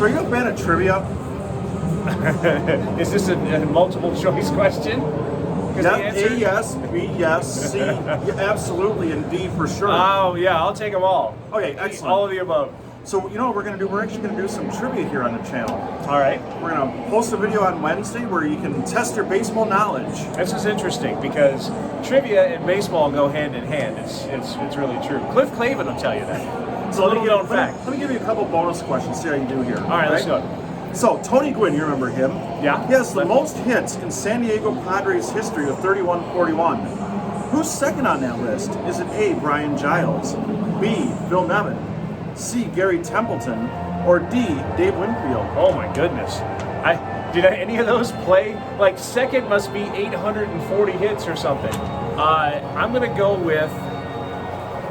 So are you a fan of trivia? Is this a multiple choice question? Yeah, A, yes, B, yes, C, yeah, absolutely, and D for sure. Oh, yeah, I'll take them all. Okay, excellent. All of the above. So, you know what we're going to do? We're actually going to do some trivia here on the channel. All right. We're going to post a video on Wednesday where you can test your baseball knowledge. This is interesting because trivia and baseball go hand in hand. It's really true. Cliff Clavin will tell you that. So let me give you a couple bonus questions, see how you do here. All right, let's go. So, Tony Gwynn, you remember him? Yeah. He has the most hits in San Diego Padres history of 31-41. Who's second on that list? Is it A, Brian Giles, B, Bill Nevin, C, Gary Templeton, or D, Dave Winfield? Oh my goodness. Did any of those play? Like second must be 840 hits or something. I'm going to go with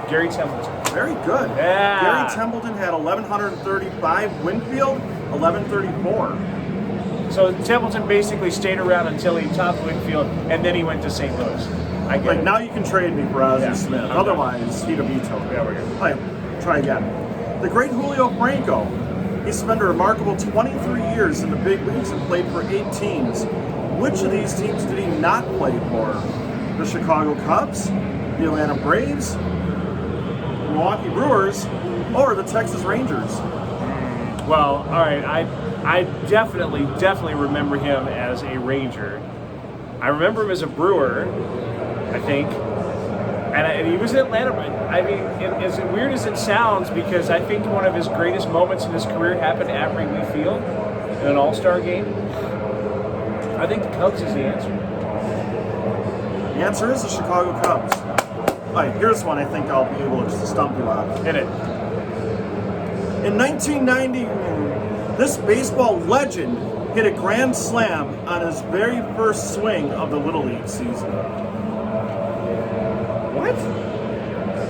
Gary Templeton. Very good. Yeah. Gary Templeton had 1,135. Winfield, 1,134. So Templeton basically stayed around until he topped Winfield, and then he went to St. Louis. I get like it. now you can trade me for Ozzie Smith. Okay. Otherwise, he'd have vetoed. Yeah, we're good. All right, try again. The great Julio Franco. He spent a remarkable 23 years in the big leagues and played for 8 teams. Which of these teams did he not play for? The Chicago Cubs, the Atlanta Braves, Milwaukee Brewers, or the Texas Rangers? Well, all right. I definitely remember him as a Ranger. I remember him as a Brewer, I think. And he was in Atlanta. I mean, as weird as it sounds, because I think one of his greatest moments in his career happened at Wrigley Field in an All-Star game. I think the Cubs is the answer. The answer is the Chicago Cubs. All right, here's one I think I'll be able to stump you on. Hit it. In 1990, this baseball legend hit a grand slam on his very first swing of the Little League season. What?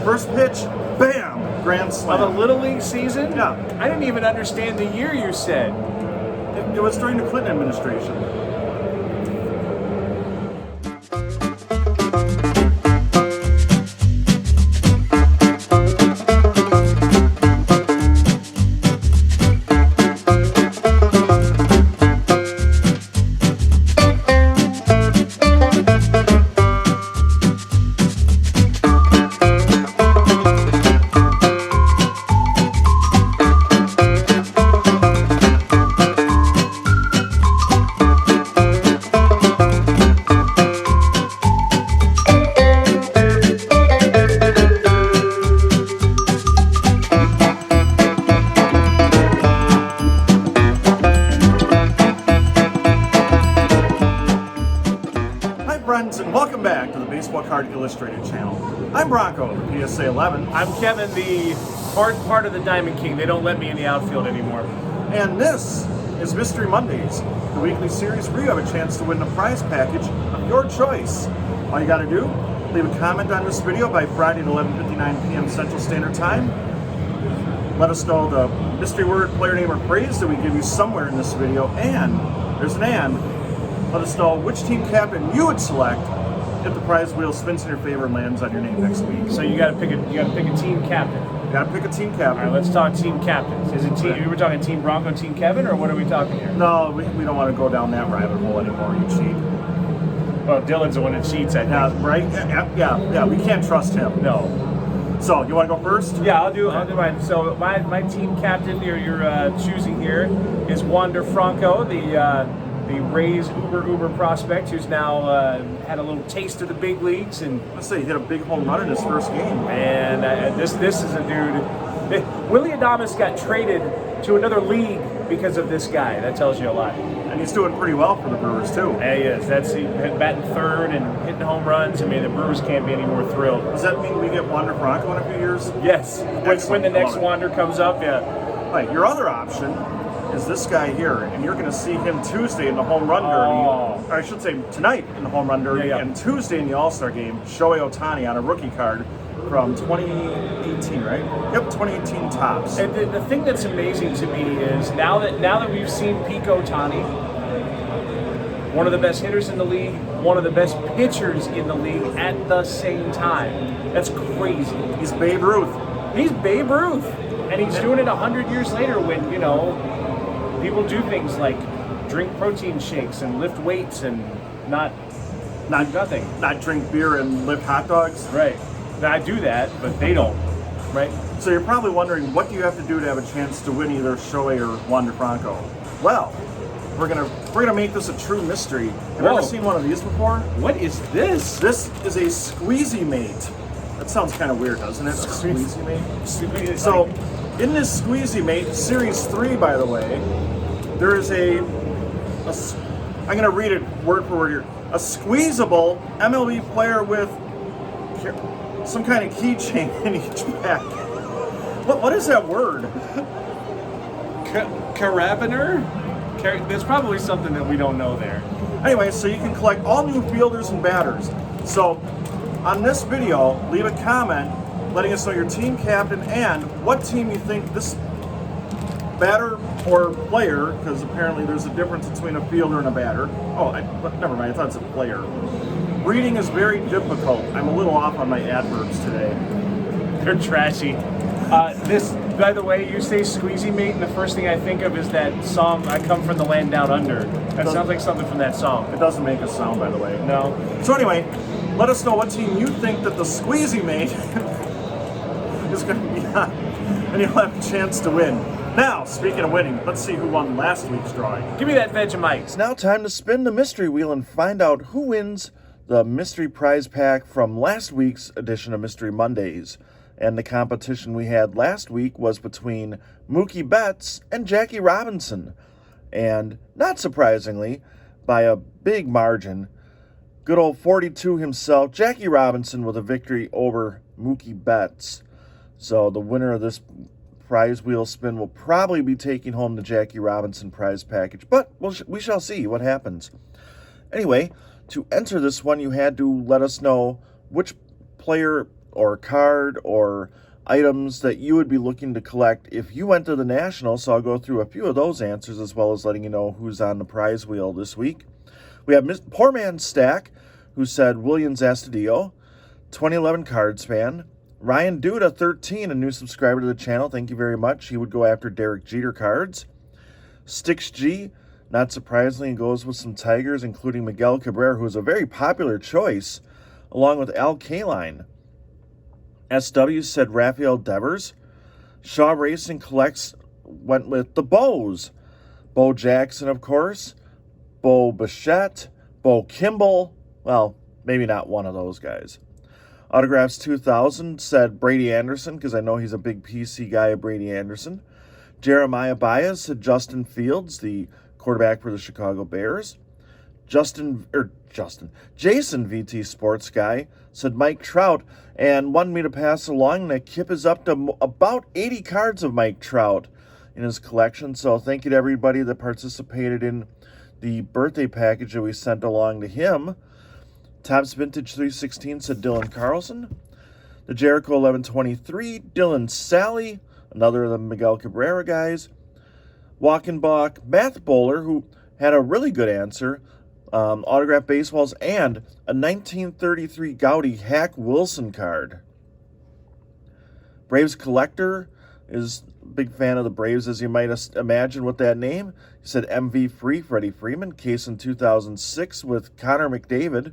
First pitch, bam, grand slam. Of a Little League season? Yeah. I didn't even understand the year you said. It was during the Clinton administration. Friends, and welcome back to the Baseball Card Illustrated channel. I'm Bronco, the PSA 11. I'm Kevin, the hard part of the Diamond King. They don't let me in the outfield anymore. And this is Mystery Mondays, the weekly series where you have a chance to win a prize package of your choice. All you gotta do, leave a comment on this video by Friday at 11:59 p.m. Central Standard Time. Let us know the mystery word, player name, or phrase that we give you somewhere in this video. And, there's an and, let us know which team captain you would select if the prize wheel spins in your favor and lands on your name next week. So you got to pick a team captain. You gotta pick a team captain. All right, let's talk team captains. Is it team? We were talking Team Bronco, Team Kevin, or what are we talking here? No, we don't want to go down that rabbit hole anymore. You cheat. Well, Dylan's the one that cheats, I think. Yeah, right? Yeah. We can't trust him. No. So you want to go first? Yeah, I'll do mine. So my team captain you're choosing here is Wander Franco, the Rays uber prospect who's now had a little taste of the big leagues, and Let's say he hit a big home run in his first game. and this is a dude. Willie Adames got traded to another league because of this guy. That tells you a lot. And he's doing pretty well for the Brewers too. Yeah, he is. He batting third and hitting home runs. I mean, the Brewers can't be any more thrilled. Does that mean we get Wander Franco in a few years? Yes, when the next Love it. Wander comes up, yeah. All right, your other option is this guy here, and you're going to see him Tuesday in the home run derby. Or I should say tonight in the home run derby, Yeah. and Tuesday in the All-Star game, Shohei Ohtani on a rookie card from 2018, right? Yep, 2018 tops. And the thing that's amazing to me is now that we've seen peak Ohtani, one of the best hitters in the league, one of the best pitchers in the league at the same time. That's crazy. He's Babe Ruth. He's Babe Ruth, and he's doing it 100 years later when, People do things like drink protein shakes and lift weights and not nothing. Not drink beer and lift hot dogs. Right. Now, I do that, but they don't. Right. So you're probably wondering, what do you have to do to have a chance to win either Shohei or Wander Franco? Well, we're gonna make this a true mystery. Have you ever seen one of these before? What is this? This is a squeezy mate. That sounds kind of weird, doesn't it? A squeezy mate. So, in this squeezy mate, Series 3, by the way, there is I'm gonna read it word for word here. A squeezable MLB player with some kind of keychain in each pack. What is that word? Carabiner? There's probably something that we don't know there. Anyway, so you can collect all new fielders and batters. So, on this video, leave a comment letting us know your team captain and what team you think this batter or player, because apparently there's a difference between a fielder and a batter. Oh, never mind, I thought it's a player. Reading is very difficult. I'm a little off on my adverbs today. They're trashy. This, by the way, you say squeezy mate, and the first thing I think of is that song, I Come From the Land Down Under. That sounds like something from that song. It doesn't make a sound, by the way. No. So anyway, let us know what team you think that the squeezy mate is going to be on, and you'll have a chance to win. Now, speaking of winning, let's see who won last week's drawing. Give me that Vegemite. It's now time to spin the mystery wheel and find out who wins the mystery prize pack from last week's edition of Mystery Mondays. And the competition we had last week was between Mookie Betts and Jackie Robinson. And not surprisingly, by a big margin, good old 42 himself, Jackie Robinson, with a victory over Mookie Betts. So the winner of this prize wheel spin will probably be taking home the Jackie Robinson prize package, but we shall see what happens. Anyway, to enter this one, you had to let us know which player or card or items that you would be looking to collect if you went to the National. So I'll go through a few of those answers as well as letting you know who's on the prize wheel this week. We have Poor Man Stack, who said Williams Astudillo, 2011 Cards fan. Ryan Duda, 13, a new subscriber to the channel. Thank you very much. He would go after Derek Jeter cards. Stix G, not surprisingly, goes with some Tigers, including Miguel Cabrera, who is a very popular choice, along with Al Kaline. SW said Rafael Devers. Shaw Racing went with the Bows. Bo Jackson, of course. Bo Bichette. Bo Kimball. Well, maybe not one of those guys. Autographs 2000 said Brady Anderson, because I know he's a big PC guy, Brady Anderson. Jeremiah Baez said Justin Fields, the quarterback for the Chicago Bears. Jason VT Sports Guy said Mike Trout, and wanted me to pass along that Kip is up to about 80 cards of Mike Trout in his collection. So thank you to everybody that participated in the birthday package that we sent along to him. Topps Vintage 316 said Dylan Carlson. The Jericho 1123, Dylan Sally, another of the Miguel Cabrera guys. Walkenbach, Matt Bowler, who had a really good answer. Autographed baseballs and a 1933 Gaudy Hack Wilson card. Braves Collector is a big fan of the Braves, as you might imagine with that name. He said MV Free, Freddie Freeman, case in 2006 with Connor McDavid.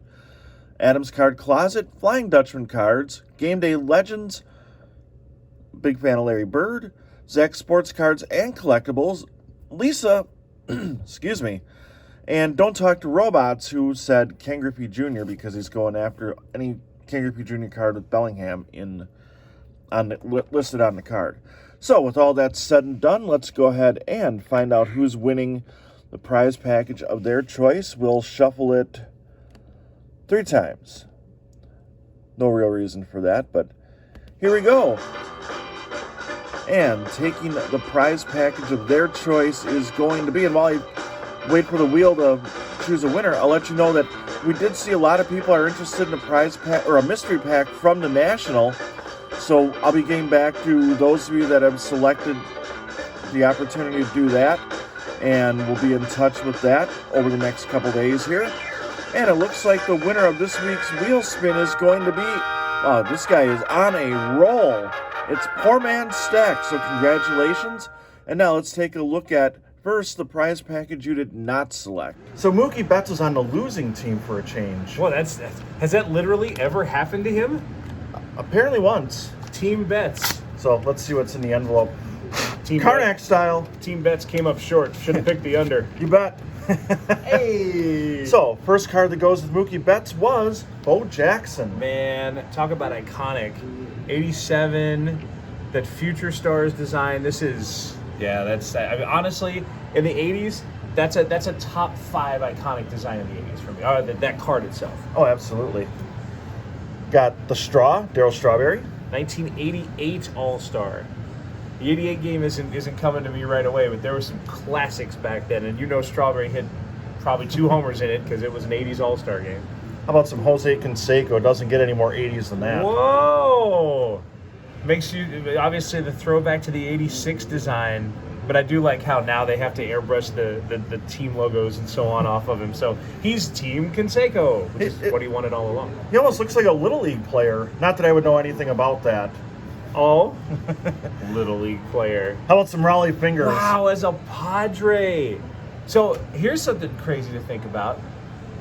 Adams Card Closet, Flying Dutchman cards, Game Day Legends, big fan of Larry Bird. Zach Sports Cards and Collectibles, Lisa, excuse me, and Don't Talk to Robots, who said Ken Griffey Jr. because he's going after any Ken Griffey Jr. card with Bellingham listed on the card. So with all that said and done, let's go ahead and find out who's winning the prize package of their choice. We'll shuffle it 3 times. No real reason for that, but here we go. And taking the prize package of their choice is going to be, and while you wait for the wheel to choose a winner, I'll let you know that we did see a lot of people are interested in a prize pack or a mystery pack from the National. So I'll be getting back to those of you that have selected the opportunity to do that, and we'll be in touch with that over the next couple days here. And it looks like the winner of this week's wheel spin is going to be, this guy is on a roll. It's Poor Man Stack, so congratulations. And now let's take a look at First, the prize package you did not select. So Mookie Betts was on the losing team for a change. Well, has that literally ever happened to him? Apparently once. Team Betts. So let's see what's in the envelope. Team Karnak style. Team Betts came up short. Should have picked the under. You bet. Hey. So, first card that goes with Mookie Betts was Bo Jackson. Man, talk about iconic. 87, that Future Stars design. This is, that's, I mean, honestly, in the 80s, that's a top 5 iconic design in the 80s for me. That card itself. Oh, absolutely. Got the straw, Darryl Strawberry. 1988 All-Star. The 88 game isn't coming to me right away, but there were some classics back then, and Strawberry hit probably 2 homers in it because it was an 80s All-Star game. How about some Jose Canseco? Doesn't get any more 80s than that. Whoa! Makes you, obviously, the throwback to the 86 design, but I do like how now they have to airbrush the team logos and so on off of him. So he's Team Canseco, which is what he wanted all along. He almost looks like a Little League player. Not that I would know anything about that. Oh, Little League player. How about some Raleigh fingers? Wow, as a Padre. So here's something crazy to think about.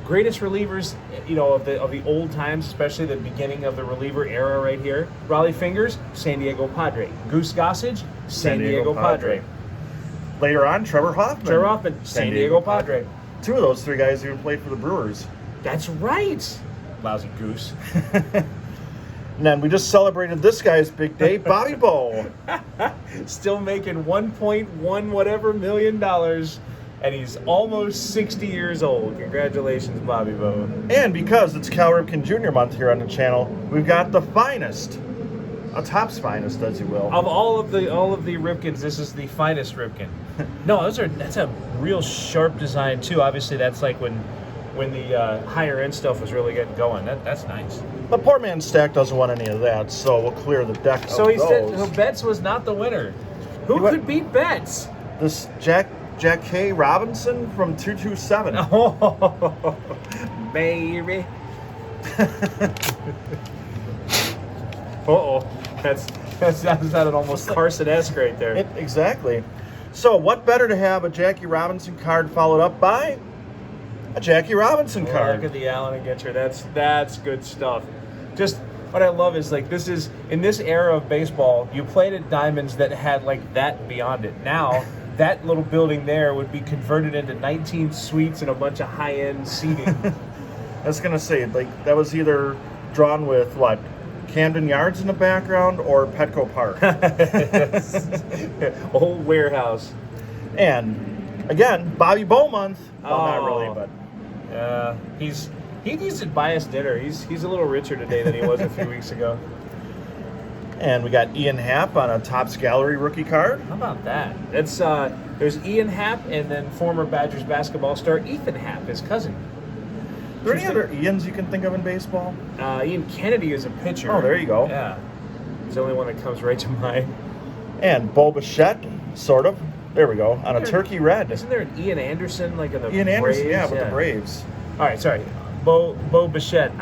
Greatest relievers, of the old times, especially the beginning of the reliever era right here. Raleigh fingers, San Diego Padre. Goose Gossage, San Diego Padre. Later on, Trevor Hoffman. San Diego Padre. 2 of those 3 guys even played for the Brewers. That's right. Lousy Goose. And then we just celebrated this guy's big day, Bobby Bo. Still making $1.1 whatever million, and he's almost 60 years old. Congratulations, Bobby Bo. And because it's Cal Ripken Jr. month here on the channel, we've got the finest, a Topps finest, as you will. Of all of the Ripkens, this is the finest Ripken. No, that's a real sharp design too. Obviously, that's like when the higher end stuff was really getting going. That's nice. The poor man's stack doesn't want any of that, so we'll clear the deck So of he those. said so Betts was not the winner. Who could beat Betts? This Jack K. Robinson from 227. Oh, baby. Uh-oh. That sounded almost Carson-esque right there. Exactly. So what better to have a Jackie Robinson card followed up by a Jackie Robinson card? Look at the Allen and Getcher. That's good stuff. Just what I love is this is in this era of baseball, you played at diamonds that had that beyond it. Now that little building there would be converted into 19 suites and a bunch of high-end seating. I was gonna say that was either drawn with Camden Yards in the background or Petco Park. Old warehouse. And again, Bobby Bo month. Well, not really, but he needs to buy us dinner. He's a little richer today than he was a few weeks ago. And we got Ian Happ on a Topps Gallery rookie card. How about that? That's there's Ian Happ and then former Badgers basketball star Ethan Happ, his cousin. Are there any other Ians you can think of in baseball? Ian Kennedy is a pitcher. Oh, there you go. Yeah. It's the only one that comes right to mind. And Bo Bichette, sort of. There we go. On a turkey red. Isn't there an Ian Anderson in the Ian Braves? Anderson, yeah, with the Braves. All right, sorry. Bo Bichette.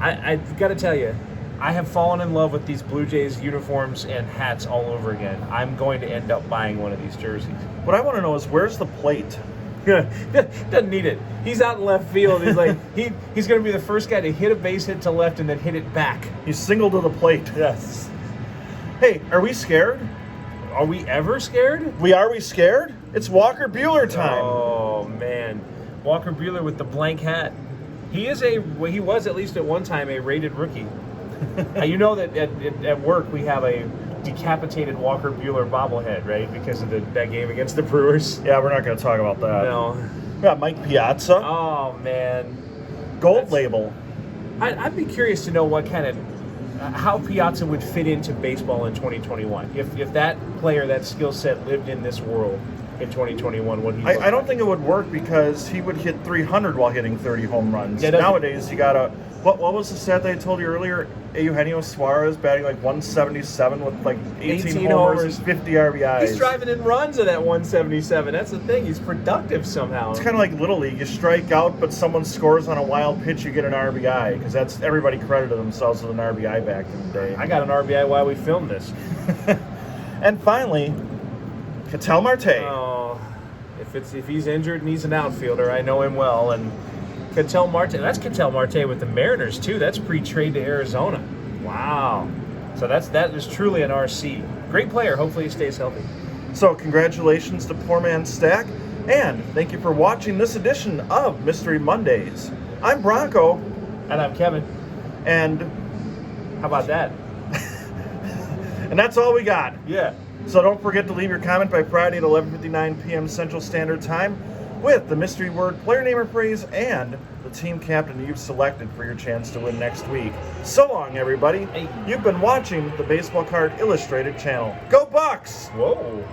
I've got to tell you, I have fallen in love with these Blue Jays uniforms and hats all over again. I'm going to end up buying one of these jerseys. What I want to know is where's the plate? Doesn't need it. He's out in left field. He's he's going to be the first guy to hit a base hit to left and then hit it back. He's single to the plate. Yes. Hey, are we scared? Are we ever scared? Are we scared? It's Walker Buehler time. Oh man, Walker Buehler with the blank hat. He was at least at one time a rated rookie. You know that at work we have a decapitated Walker Buehler bobblehead, right? Because of that game against the Brewers. Yeah, we're not going to talk about that. No. We got Mike Piazza. Oh man. Gold label. I'd be curious to know what kind of how Piazza would fit into baseball in 2021. If that player, that skill set lived in this world in 2021, what he I don't think it would work because he would hit 300 while hitting 30 home runs. Yeah, nowadays, you got to... What was the stat that I told you earlier? Eugenio Suarez batting 177 with 18 homers, 50 RBIs. He's driving in runs of that 177. That's the thing. He's productive somehow. It's kind of like Little League. You strike out, but someone scores on a wild pitch, you get an RBI, because that's everybody credited themselves with an RBI back in the day. I got an RBI while we filmed this. And finally, Ketel Marte. Oh, If he's injured and he's an outfielder, I know him well. And Ketel Marte, that's Ketel Marte with the Mariners too. That's pre-trade to Arizona. Wow. So that is truly an RC. Great player. Hopefully he stays healthy. So congratulations to Poor Man Stack, and thank you for watching this edition of Mystery Mondays. I'm Bronco. And I'm Kevin. And how about that? And that's all we got. Yeah. So don't forget to leave your comment by Friday at 11:59 p.m. Central Standard Time with the mystery word, player name or phrase, and the team captain you've selected for your chance to win next week. So long, everybody. Hey. You've been watching the Baseball Card Illustrated channel. Go Bucks! Whoa.